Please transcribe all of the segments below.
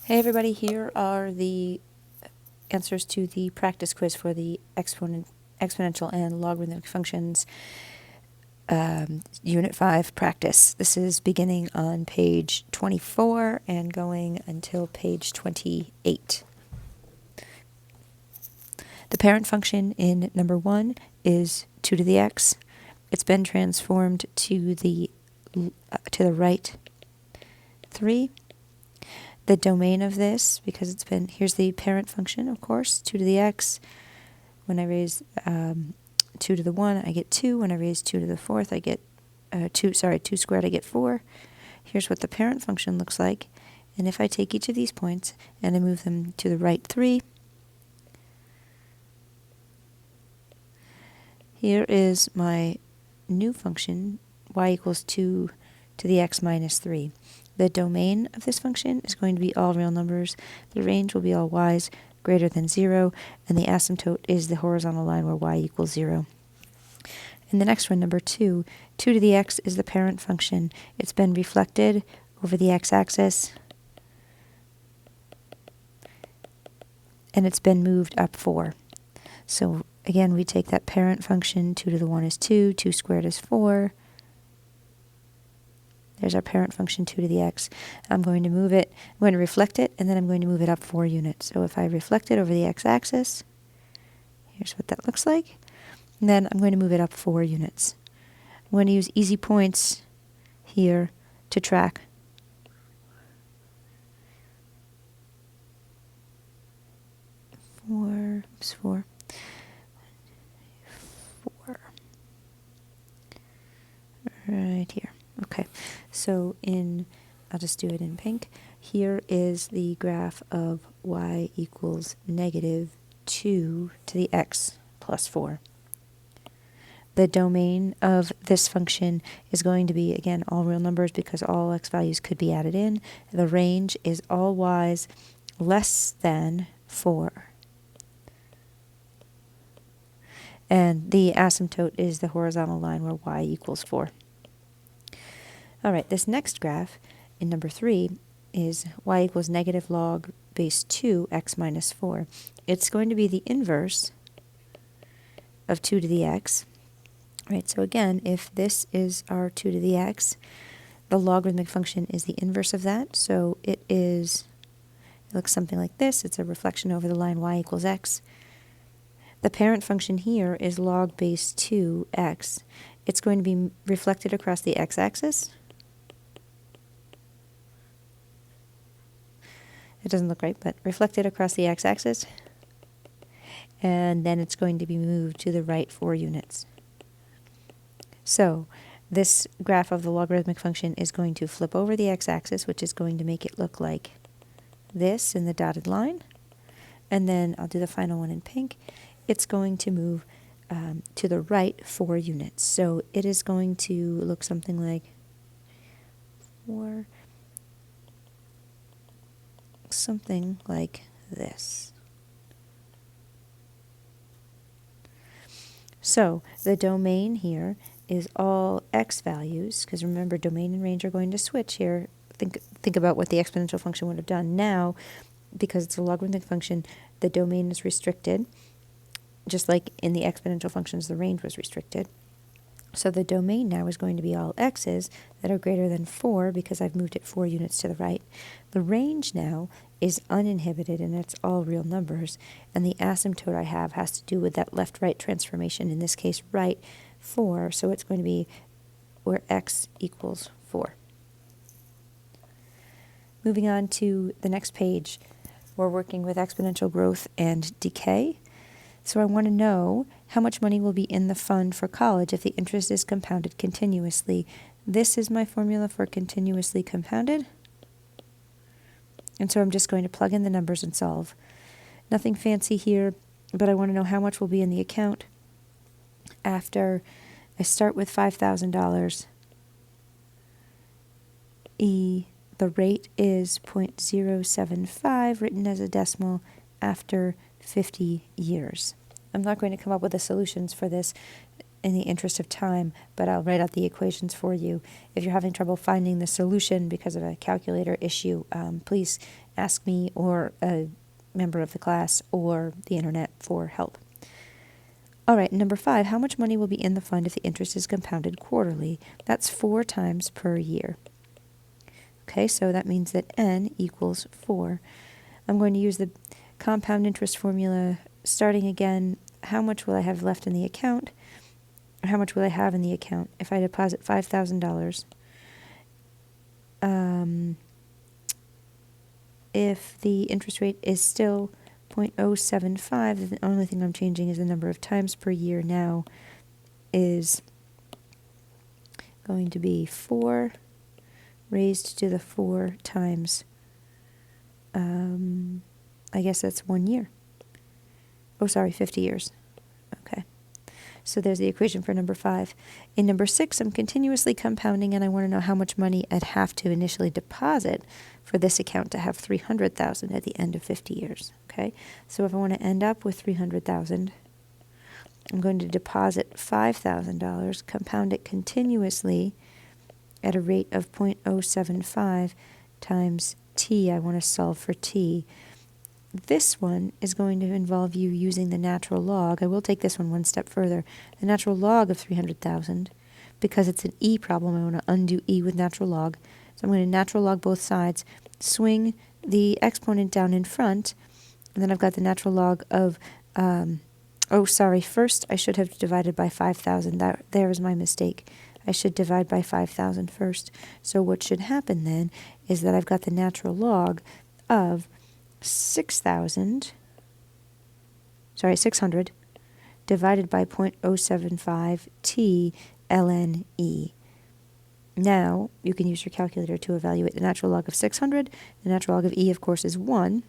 Hey everybody, here are the answers to the practice quiz for the exponential and logarithmic functions Unit 5 practice. This is beginning on page 24 and going until page 28. The parent function in number 1 is 2 to the x. It's been transformed to the right 3. The domain of this, because it's been, here's the parent function, of course, 2 to the x. When I raise 2 to the 1, I get 2. When I raise 2 to the 4th, I get 2 squared, I get 4. Here's what the parent function looks like. And if I take each of these points and I move them to the right 3, here is my new function, y equals 2 to the x minus 3. The domain of this function is going to be all real numbers. The range will be all y's greater than 0, and the asymptote is the horizontal line where y equals 0. And the next one, number 2, 2 to the x is the parent function. It's been reflected over the x-axis, and it's been moved up 4. So again, we take that parent function, 2 to the 1 is 2, 2 squared is 4. There's our parent function, 2 to the x. I'm going to move it, I'm going to reflect it, and then I'm going to move it up 4 units. So if I reflect it over the x-axis, here's what that looks like. And then I'm going to move it up 4 units. I'm going to use easy points here to track. 4. Right here. Okay, so I'll just do it in pink. Here is the graph of y equals negative 2 to the x plus 4. The domain of this function is going to be, again, all real numbers because all x values could be added in. The range is all y's less than 4. And the asymptote is the horizontal line where y equals 4. All right, this next graph in number 3 is y equals negative log base 2 x minus 4. It's going to be the inverse of 2 to the x. Right, so again, if this is our 2 to the x, the logarithmic function is the inverse of that. So it looks something like this. It's a reflection over the line y equals x. The parent function here is log base 2x. It's going to be reflected across the x-axis. It doesn't look right, but reflected across the x-axis. And then it's going to be moved to the right 4 units. So this graph of the logarithmic function is going to flip over the x-axis, which is going to make it look like this in the dotted line. And then I'll do the final one in pink. It's going to move to the right 4 units. So it is going to look something like 4, something like this. So the domain here is all x values, because remember, domain and range are going to switch here. Think about what the exponential function would have done. Now, because it's a logarithmic function, the domain is restricted, just like in the exponential functions, the range was restricted. So the domain now is going to be all x's that are greater than 4 because I've moved it 4 units to the right. The range now is uninhibited and it's all real numbers. And the asymptote I have has to do with that left-right transformation, in this case right 4. So it's going to be where x equals 4. Moving on to the next page, we're working with exponential growth and decay. So I want to know how much money will be in the fund for college if the interest is compounded continuously. This is my formula for continuously compounded. And so I'm just going to plug in the numbers and solve. Nothing fancy here, but I want to know how much will be in the account after I start with $5,000. The rate is 0.075, written as a decimal, after 50 years. I'm not going to come up with the solutions for this. in the interest of time, but I'll write out the equations for you. If you're having trouble finding the solution because of a calculator issue, please ask me or a member of the class or the internet for help. All right, number 5, how much money will be in the fund if the interest is compounded quarterly? That's 4 times per year. Okay, so that means that n equals 4. I'm going to use the compound interest formula. Starting again, how much will I have left in the account? Or how much will I have in the account if I deposit $5,000? If the interest rate is still 0.075, then the only thing I'm changing is the number of times per year now is going to be 4 raised to the 4 times, I guess that's 1 year. Oh, sorry, 50 years. Okay. So there's the equation for number 5. In number 6, I'm continuously compounding, and I want to know how much money I'd have to initially deposit for this account to have $300,000 at the end of 50 years. Okay. So if I want to end up with $300,000, I'm going to deposit $5,000, compound it continuously at a rate of 0.075 times t. I want to solve for t. This one is going to involve you using the natural log. I will take this one step further. The natural log of 300,000, because it's an e problem, I want to undo e with natural log. So I'm going to natural log both sides, swing the exponent down in front, and then I've got the natural log of, first I should have divided by 5,000. There is my mistake. I should divide by 5,000 first. So what should happen then is that I've got the natural log of 600 divided by 0.075 t ln e. Now, you can use your calculator to evaluate the natural log of 600. The natural log of e, of course, is 1.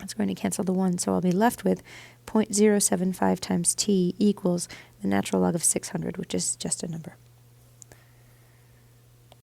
It's going to cancel the 1, so I'll be left with 0.075 times t equals the natural log of 600, which is just a number.